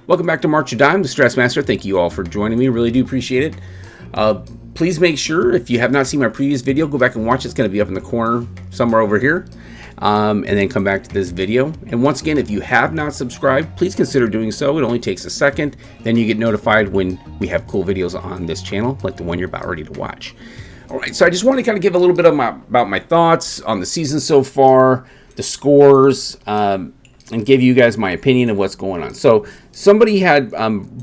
Welcome back to March of Dime, the Stress Master. Thank you all for joining me. Really do appreciate it. Please make sure, if you have not seen my previous video, go back and watch. It's going to be up in the corner somewhere over here. And then come back to this video. And once again, if you have not subscribed, please consider doing so. It only takes a second. Then you get notified when we have cool videos on this channel, like the one you're about ready to watch. All right, so I just want to kind of give a little bit of about my thoughts on the season so far, the scores, and give you guys my opinion of what's going on. So somebody had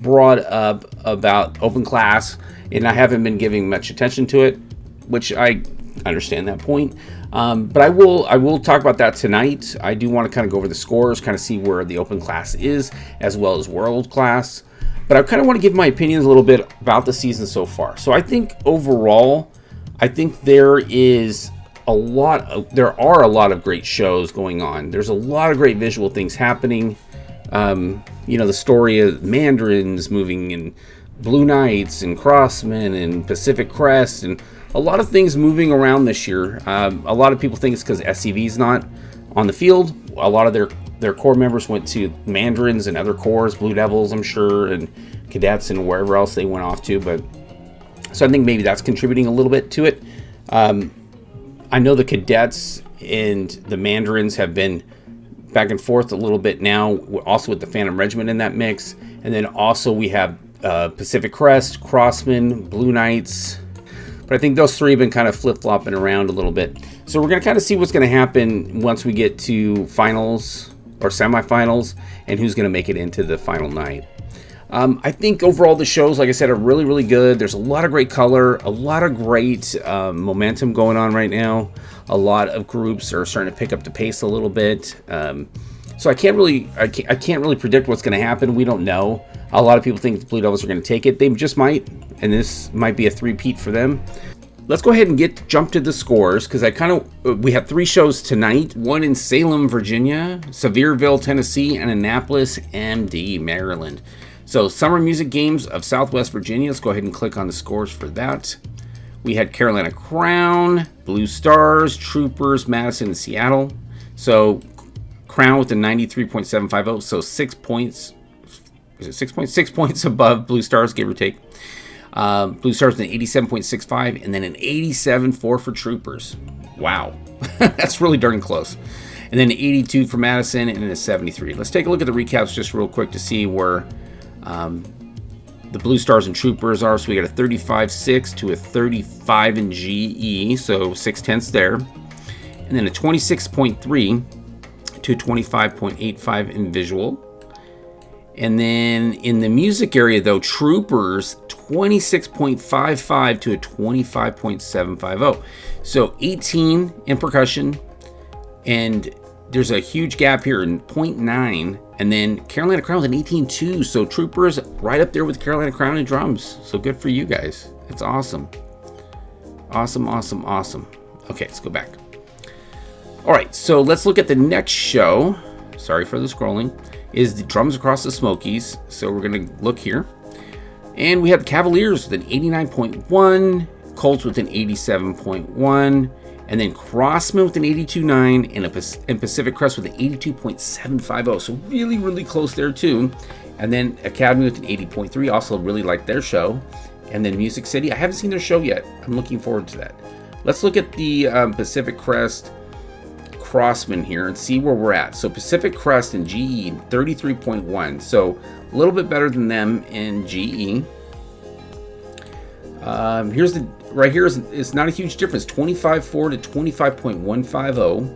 brought up about open class, and I haven't been giving much attention to it, which I understand that point. But I will talk about that tonight. I do want to kind of go over the scores, kind of see where the open class is, as well as world class. But I kind of want to give my opinions a little bit about the season so far. So I think overall, I think there are a lot of great shows going on. There's a lot of great visual things happening. The story of Mandarins moving, and Blue Knights and Crossmen and Pacific Crest, and a lot of things moving around this year. A lot of people think it's because SCV's not on the field. A lot of their core members went to Mandarins and other cores, Blue Devils, I'm sure, and Cadets and wherever else they went off to. So I think maybe that's contributing a little bit to it. I know the Cadets and the Mandarins have been back and forth a little bit now, also with the Phantom Regiment in that mix. And then also we have Pacific Crest, Crossmen, Blue Knights. But I think those three have been kind of flip-flopping around a little bit. So we're going to kind of see what's going to happen once we get to finals or semifinals and who's going to make it into the final night. I think overall the shows, like I said, are really, really good. There's a lot of great color, a lot of great momentum going on right now. A lot of groups are starting to pick up the pace a little bit. So I can't really predict what's going to happen. We don't know. A lot of people think the Blue Devils are going to take it. They just might, and this might be a three-peat for them. Let's go ahead and jump to the scores, because we have three shows tonight. One in Salem, Virginia, Sevierville, Tennessee, and Annapolis, MD, Maryland. So Summer Music Games of Southwest Virginia. Let's go ahead and click on the scores for that. We had Carolina Crown, Blue Stars, Troopers, Madison, and Seattle. So Crown with a 93.750, so 6 points. Is it 6 points? 6 points above Blue Stars, give or take. Blue Stars with an 87.65, and then an 87.4 for Troopers. Wow, that's really darn close. And then an 82 for Madison, and a 73. Let's take a look at the recaps just real quick to see where the Blue Stars and Troopers are. So we got a 35.6 to a 35 in GE, so 6/10 there. And then a 26.3 to a 25.85 in visual. And then in the music area, though, Troopers 26.55 to a 25.750. So 18 in percussion, and there's a huge gap here in 0.9. And then Carolina Crown with an 18.2. So Troopers right up there with Carolina Crown in drums. So good for you guys. That's awesome. Awesome, awesome, awesome. Okay, let's go back. All right, so let's look at the next show. Sorry for the scrolling. Is the Drums Across the Smokies. So we're going to look here. And we have Cavaliers with an 89.1. Colts with an 87.1. And then Crossman with an 82.9 and Pacific Crest with an 82.750. So really, really close there too. And then Academy with an 80.3. Also really like their show. And then Music City. I haven't seen their show yet. I'm looking forward to that. Let's look at the Pacific Crest Crossman here and see where we're at. So Pacific Crest and GE 33.1. So a little bit better than them in GE. Here's the right here is not a huge difference, 25.4 to 25.150.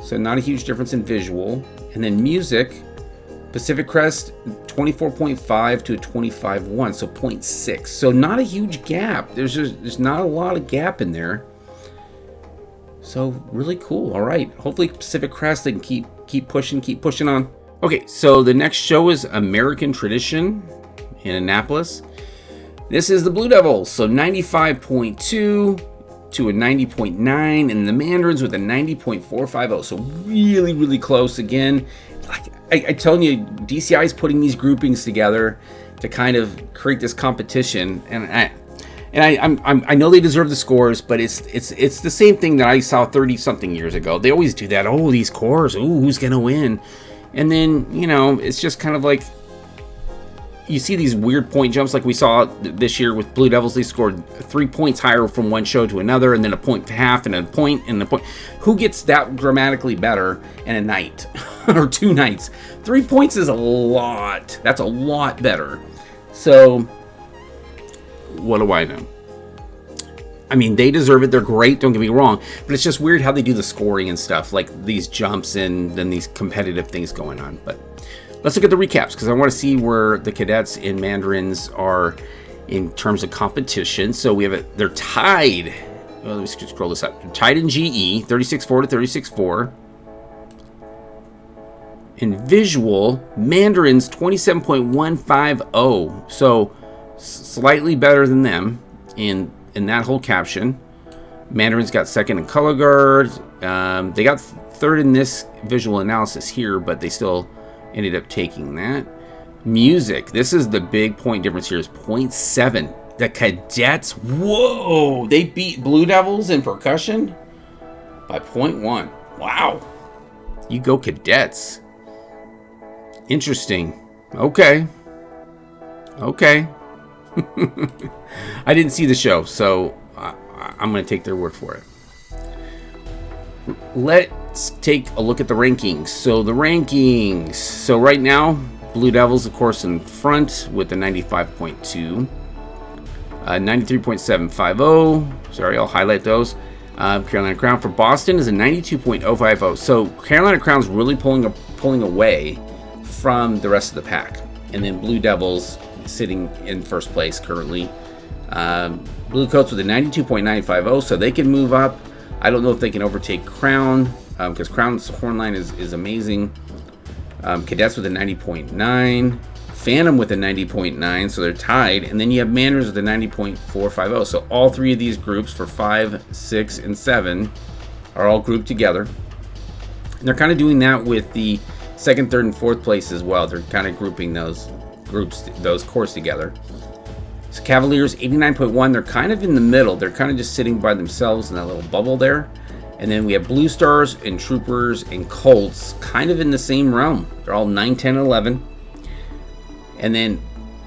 So not a huge difference in visual. And then music, Pacific Crest 24.5 to a 25.1, so 0.6. So not a huge gap. There's not a lot of gap in there. So really cool. All right. Hopefully Pacific Crest, they can keep pushing on. Okay, so the next show is American Tradition in Annapolis. This is the Blue Devils, so 95.2 to a 90.9, and the Mandarins with a 90.450. So really, really close again. Like I'm telling you, DCI is putting these groupings together to kind of create this competition, and I know they deserve the scores, but it's the same thing that I saw 30-something years ago. They always do that. Oh, these cores. Ooh, who's gonna win? And then it's just kind of like you see these weird point jumps like we saw this year with Blue Devils. They scored 3 points higher from one show to another, and then a point and a half, and a point, and a point. Who gets that dramatically better in a night or 2 nights? 3 points is a lot. That's a lot better. So, what do I know? I mean, they deserve it. They're great. Don't get me wrong. But it's just weird how they do the scoring and stuff, like these jumps and then these competitive things going on. But let's look at the recaps, because I want to see where the cadets and mandarins are in terms of competition. So we have they're tied. Well, let me scroll this up. They're tied in GE, 36-4 to 36-4. In visual, mandarins 27.150. So slightly better than them in that whole caption. Mandarins got second in color guard. They got third in this visual analysis here, but they still ended up taking that. Music, this is the big point difference here, is 0.7. The cadets, whoa, they beat Blue Devils in percussion by 0.1. Wow, you go cadets. Interesting. Okay. I didn't see the show, so I'm going to take their word for it. Let's take a look at the rankings. So the rankings. So right now, Blue Devils, of course, in front with the 95.2. 93.750. Sorry, I'll highlight those. Carolina Crown for Boston is a 92.050. So Carolina Crown's really pulling away from the rest of the pack. And then Blue Devils sitting in first place currently. Blue Coats with a 92.950, so they can move up. I don't know if they can overtake Crown, because Crown's horn line is amazing. Cadets with a 90.9, Phantom with a 90.9, so they're tied. And then you have Manners with a 90.450. So all 3 of these groups for 5, 6, and 7 are all grouped together. And they're kind of doing that with the 2nd, 3rd, and 4th place as well. They're kind of grouping those cores together. So Cavaliers 89.1, they're kind of in the middle. They're kind of just sitting by themselves in that little bubble there. And then we have Blue Stars and Troopers and Colts kind of in the same realm. They're all 9, 10, 11. And then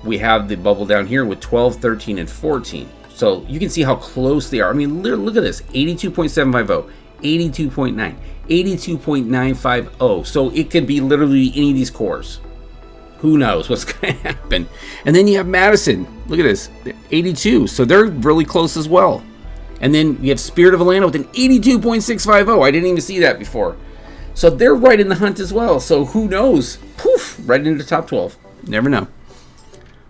we have the bubble down here with 12, 13, and 14. So you can see how close they are. I mean, look at this, 82.750, 82.9, 82.950. So it could be literally any of these cores. Who knows what's going to happen? And then you have Madison. Look at this, 82. So they're really close as well. And then you have Spirit of Atlanta with an 82.650. I didn't even see that before. So they're right in the hunt as well. So who knows? Poof, right into the top 12. Never know.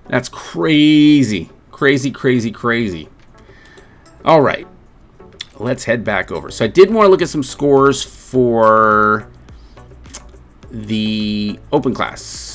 That's crazy. Crazy. All right. Let's head back over. So I did want to look at some scores for the open class.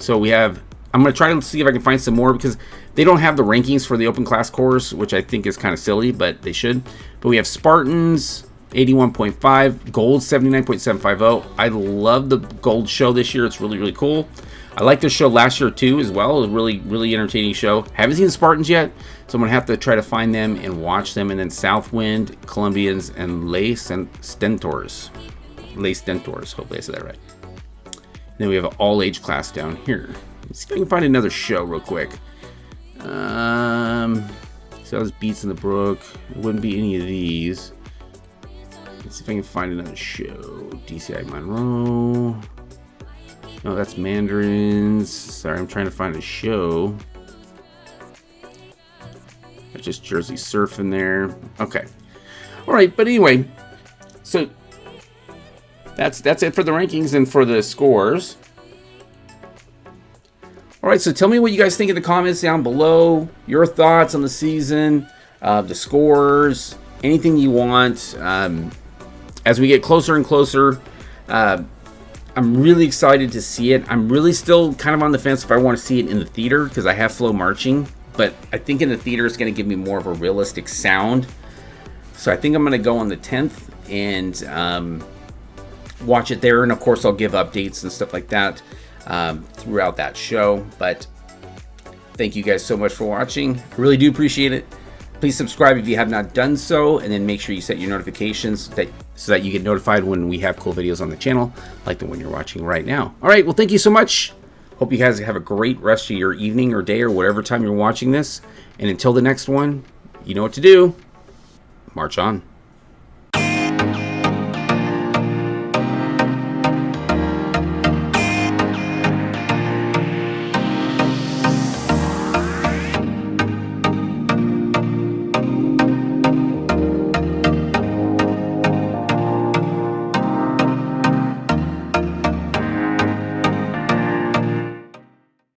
So we have, I'm going to try to see if I can find some more, because they don't have the rankings for the open class cores, which I think is kind of silly, but they should. But we have Spartans 81.5, Gold 79.750. I love the Gold show this year. It's really cool. I liked the show last year too as well. It was a really entertaining show. Haven't seen the Spartans yet, so I'm going to have to try to find them and watch them. And then Southwind, Colombians, and Les Stentors. Hopefully I said that right. Then we have an all-age class down here. Let's see if I can find another show real quick. So there's Beats in the Brook. It wouldn't be any of these. Let's see if I can find another show. DCI Monroe. No, that's Mandarins. Sorry, I'm trying to find a show. There's just Jersey Surf in there. Okay. All right, but anyway, so that's it for the rankings and for the scores. All right, so tell me what you guys think in the comments down below. Your thoughts on the season, the scores, anything you want. As we get closer and closer, I'm really excited to see it. I'm really still kind of on the fence if I want to see it in the theater, because I have Flow Marching. But I think in the theater it's going to give me more of a realistic sound. So I think I'm going to go on the 10th and watch it there. And of course I'll give updates and stuff like that throughout that show. But thank you guys so much for watching. I really do appreciate it. Please subscribe if you have not done so, and then make sure you set your notifications so that you get notified when we have cool videos on the channel, like the one you're watching right now. All right, well, thank you so much. Hope you guys have a great rest of your evening or day or whatever time you're watching this. And until the next one, you know what to do. March on.